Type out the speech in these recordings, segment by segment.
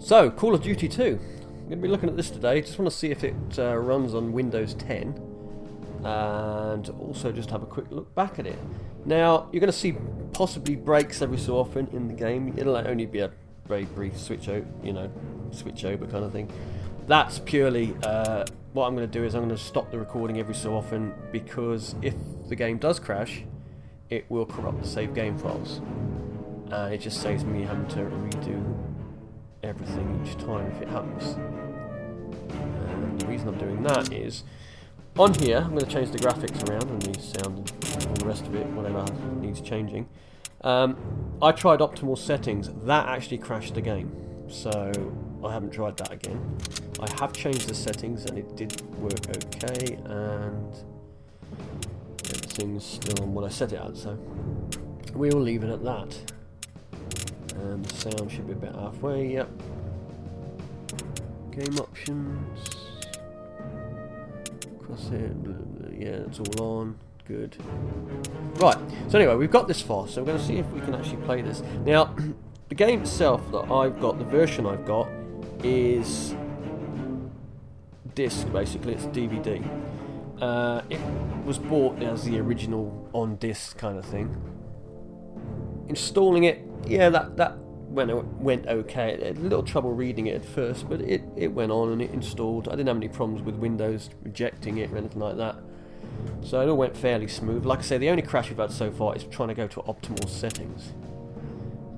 So, Call of Duty 2. I'm going to be looking at this today. Just want to see if it runs on Windows 10. And also just have a quick look back at it. Now, you're going to see possibly breaks every so often in the game. It'll only be a very brief switch over kind of thing. That's purely what I'm going to do is I'm going to stop the recording every so often, because if the game does crash, it will corrupt the save game files. And it just saves me having to redo everything each time if it happens. And the reason I'm doing that is, on here I'm going to change the graphics around and the sound and all the rest of it, whatever needs changing. I tried optimal settings. That actually crashed the game, so I haven't tried that again. I have changed the settings and it did work okay, and everything's still on what I set it at, so we'll leave it at that. And the sound should be about halfway, yep. Game options. Crosshair, yeah, it's all on. Good. Right, so anyway, we've got this far, so we're going to see if we can actually play this. Now, the game itself that I've got, the version I've got, is disc, basically. It's DVD. It was bought as the original on disc kind of thing. Installing it, yeah, that went okay. I had a little trouble reading it at first, but it went on and it installed. I didn't have any problems with Windows rejecting it or anything like that. So it all went fairly smooth. Like I say, the only crash we've had so far is trying to go to optimal settings.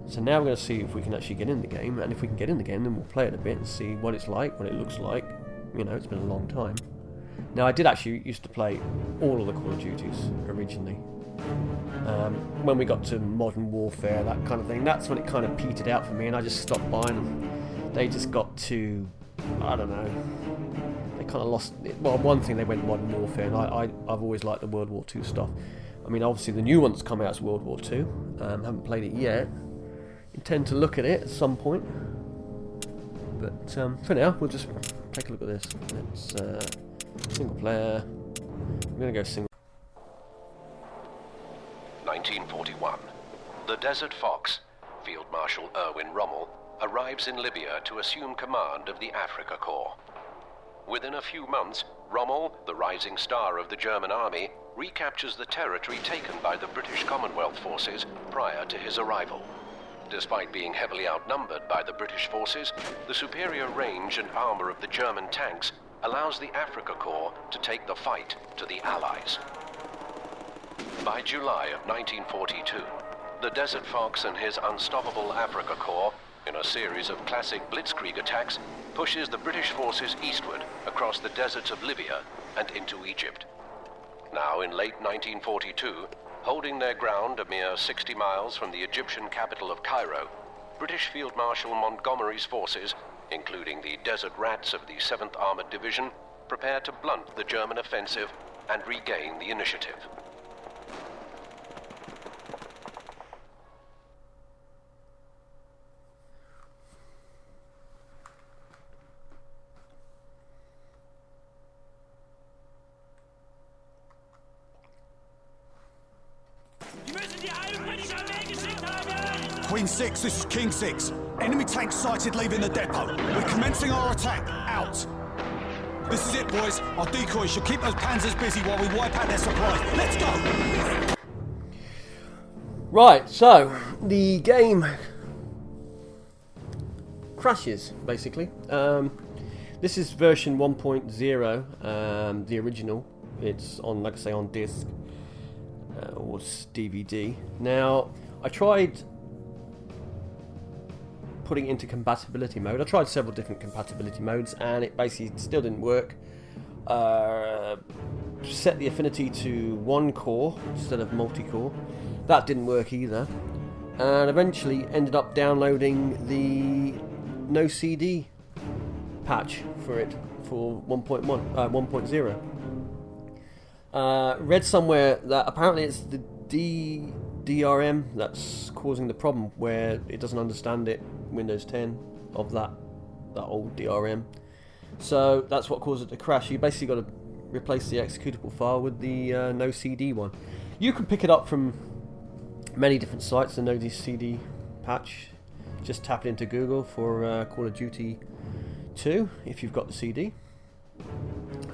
So now we're going to see if we can actually get in the game, and if we can get in the game, then we'll play it a bit and see what it's like, what it looks like. You know, it's been a long time. Now, I did actually used to play all of the Call of Duties originally. When we got to Modern Warfare, that kind of thing, that's when it kind of petered out for me, and I just stopped buying them. They just got to, I don't know, they kind of lost. Well, one thing, they went Modern Warfare, and I've always liked the World War II stuff. I mean, obviously the new one's come out as World War II. Haven't played it yet. Intend to look at it at some point, but for now we'll just take a look at this. Let's single player. I'm going to go single. 1941. The Desert Fox, Field Marshal Erwin Rommel, arrives in Libya to assume command of the Africa Corps. Within a few months, Rommel, the rising star of the German army, recaptures the territory taken by the British Commonwealth forces prior to his arrival. Despite being heavily outnumbered by the British forces, the superior range and armor of the German tanks allows the Africa Corps to take the fight to the Allies. By July of 1942, the Desert Fox and his unstoppable Africa Corps, in a series of classic blitzkrieg attacks, pushes the British forces eastward across the deserts of Libya and into Egypt. Now in late 1942, holding their ground a mere 60 miles from the Egyptian capital of Cairo, British Field Marshal Montgomery's forces, including the Desert Rats of the 7th Armored Division, prepare to blunt the German offensive and regain the initiative. Queen 6, this is King 6. Enemy tanks sighted leaving the depot. We're commencing our attack. Out. This is it, boys. Our decoys should keep those panzers busy while we wipe out their supplies. Let's go! Right, so the game crashes, basically. This is version 1.0, the original. It's on, like I say, on disc or DVD. Now, I tried putting it into compatibility mode. I tried several different compatibility modes and it basically still didn't work. Set the affinity to one core instead of multi-core. That didn't work either. And eventually ended up downloading the no CD patch for it for 1.0. Read somewhere that apparently it's the DRM that's causing the problem, where it doesn't understand it, Windows 10, of that old DRM. So that's what caused it to crash. You basically got to replace the executable file with the no CD one. You can pick it up from many different sites, the no CD patch. just tap it into Google for Call of Duty 2 if you've got the CD,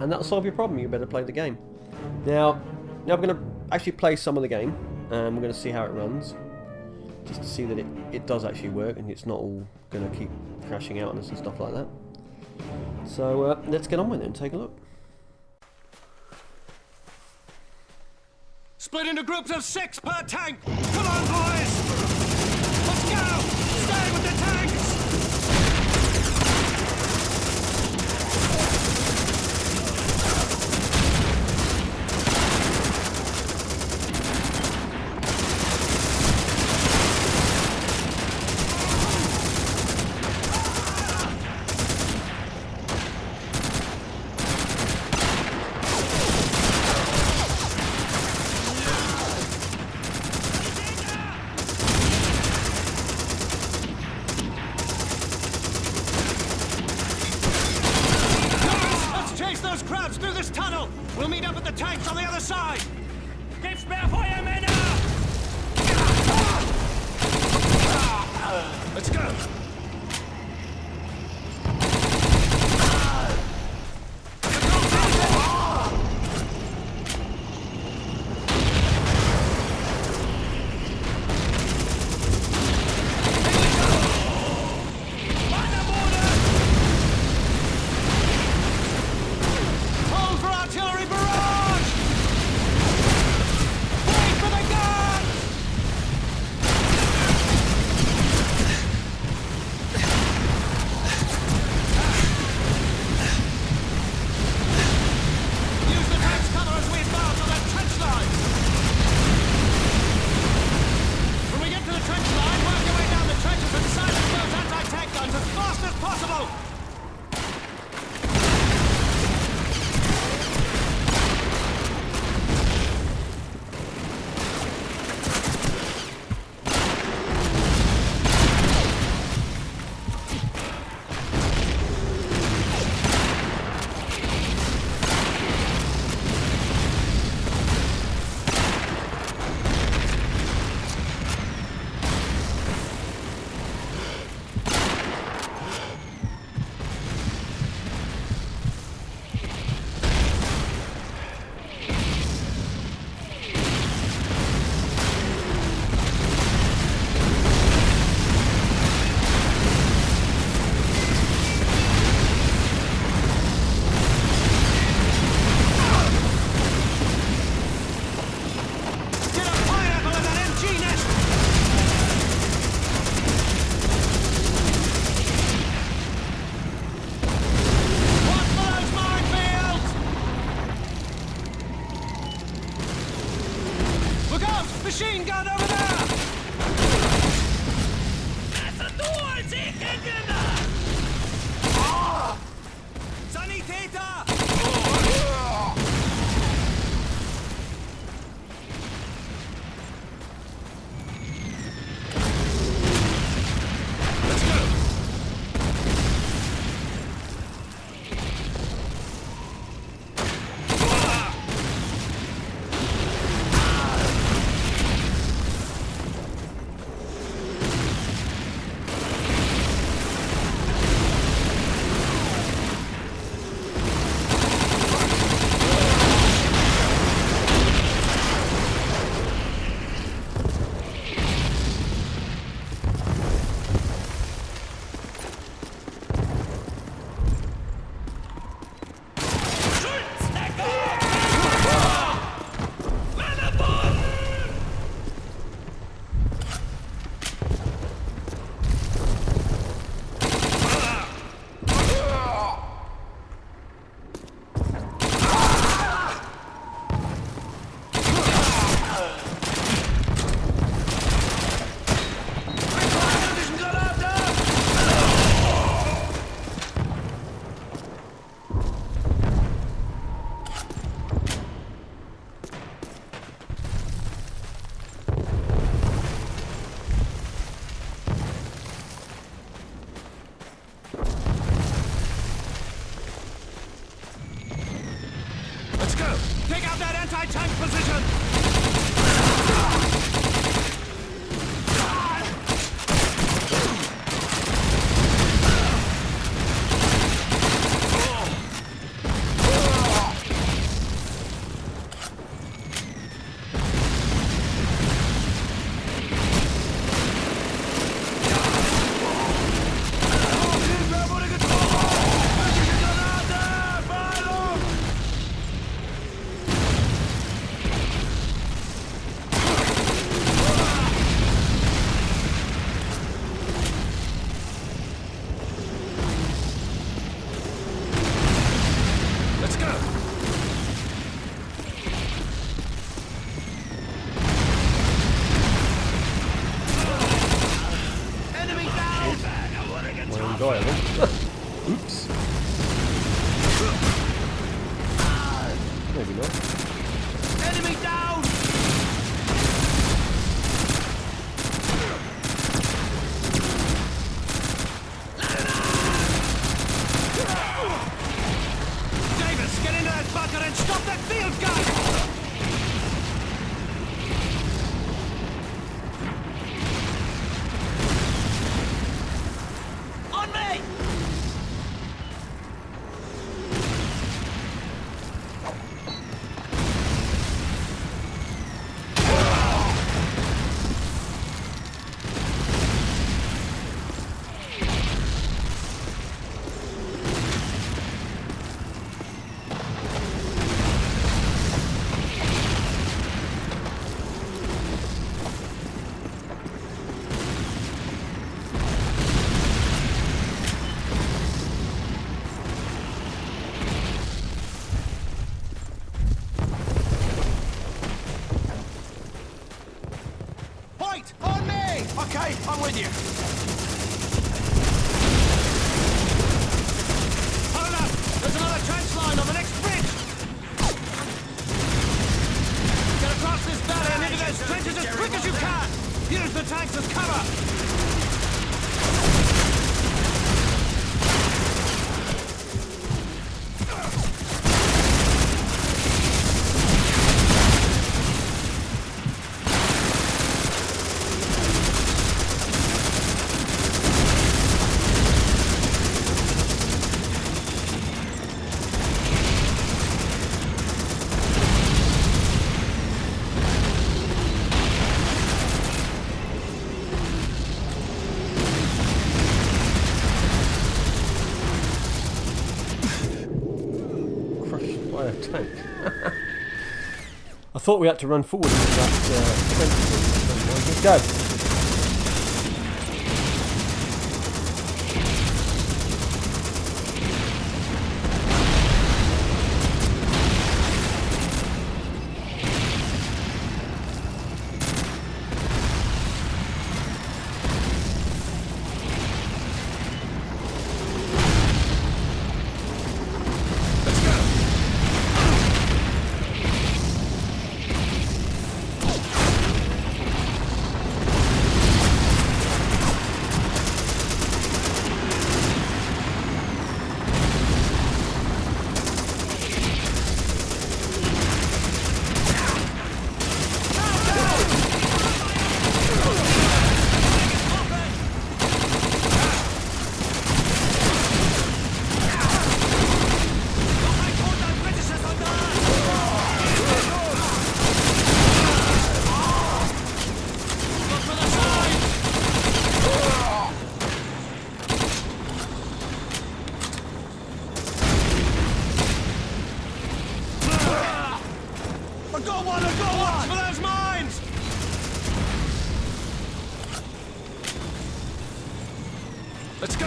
and that'll solve your problem. You better play the game. Now I'm going to actually play some of the game, and we're going to see how it runs, just to see that it does actually work and it's not all going to keep crashing out on us and stuff like that. So let's get on with it and take a look. Split into groups of 6 per tank. Come on, boys. Let's go. Stay with the tanks. Through this tunnel! We'll meet up at the tanks on the other side! Gibt's mehr Feuer, Männer! Let's go! Machine gun over there! That's a door! Sanitäter! Let's go! Take out that anti-tank position! entire tank. I thought we had to run forward into that trench. Let's go. Let's go!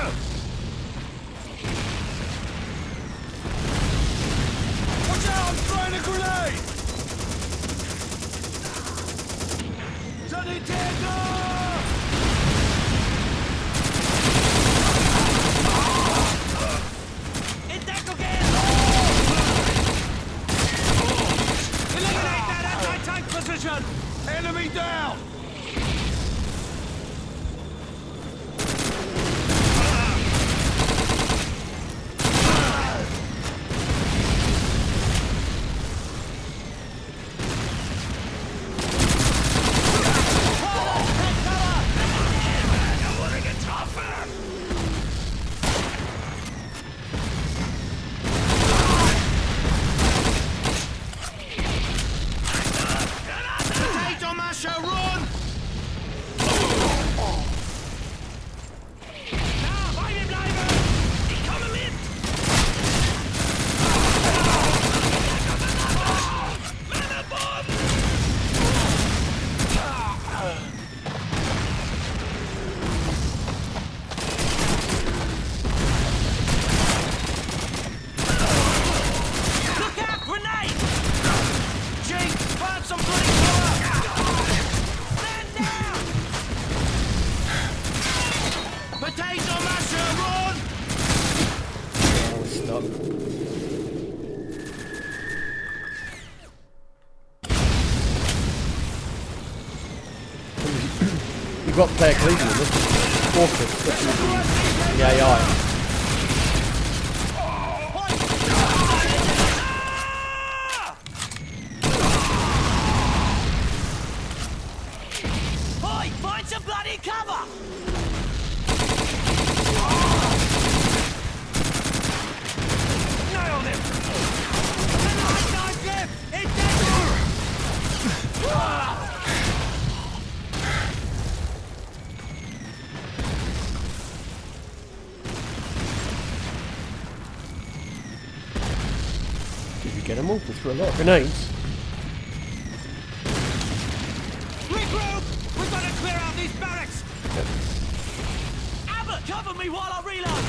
Watch out! I'm throwing a grenade! Eliminate that anti-tank position! Enemy down! You've got player collision in this. Awkward, especially the AI. Find some bloody cover! Nailed him! Did you get them all? Just threw a lot of grenades. Regroup! We've got to clear out these barracks! Abbott, cover me while I reload!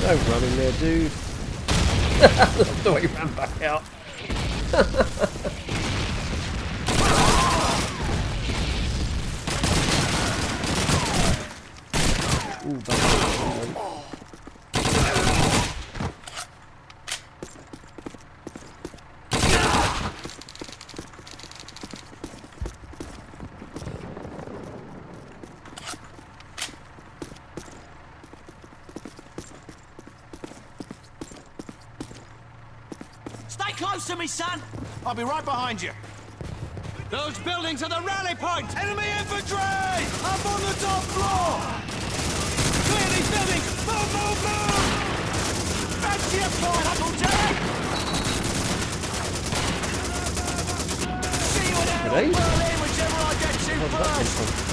No running there, dude. That's the way he ran back out. Ooh, that's Stay close to me, son. I'll be right behind you. Those buildings are the rally point. Enemy infantry! Up on the top floor! Clear these buildings. Move, move, move. Fancy a flight, Uncle Jack! See you in hell. Grenade? Berlin, whichever I get to Where's that come first. from?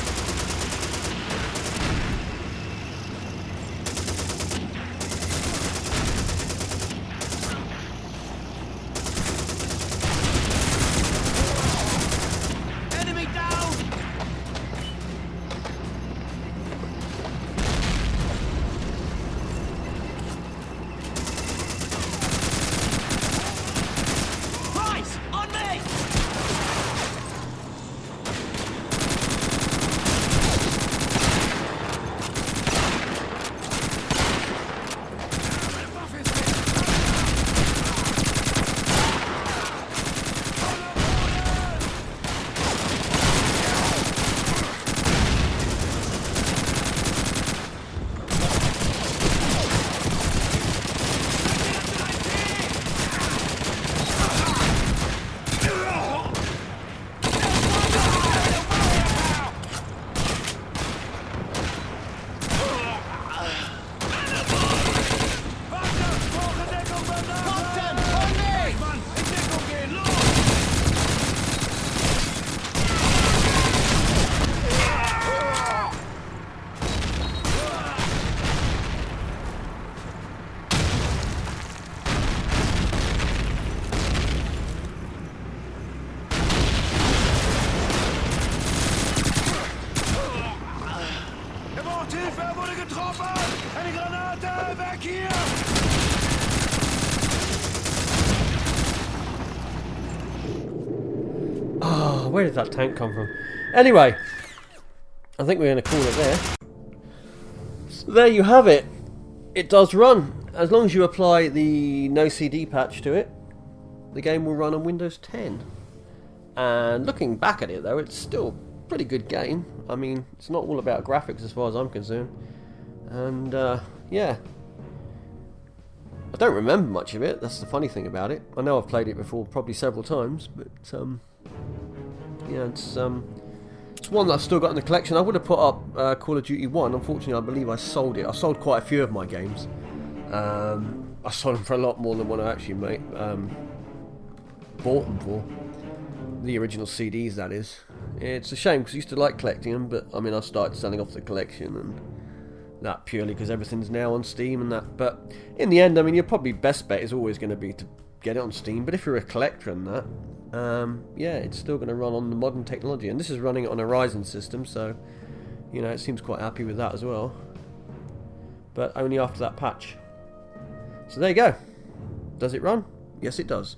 Enemy down. Price, on me. Im Ort Hilfe, er wurde getroffen! Eine Granate! Weg hier! Oh, where did that tank come from? Anyway, I think we're going to call it there. So there you have it. It does run. As long as you apply the no CD patch to it, the game will run on Windows 10. And looking back at it though, it's still a pretty good game. I mean, it's not all about graphics as far as I'm concerned. And yeah, I don't remember much of it. That's the funny thing about it. I know I've played it before, probably several times, but yeah, it's one that I've still got in the collection. I would have put up Call of Duty 1. Unfortunately, I believe I sold it. I sold quite a few of my games. I sold them for a lot more than what I actually bought them for. The original CDs, that is. It's a shame because I used to like collecting them, but I mean, I started selling off the collection and that purely because everything's now on Steam and that. But in the end, I mean, your probably best bet is always going to be to get it on Steam. But if you're a collector and that, yeah, it's still going to run on the modern technology. And this is running it on a Ryzen system, so you know, it seems quite happy with that as well. But only after that patch. So there you go. Does it run? Yes, it does.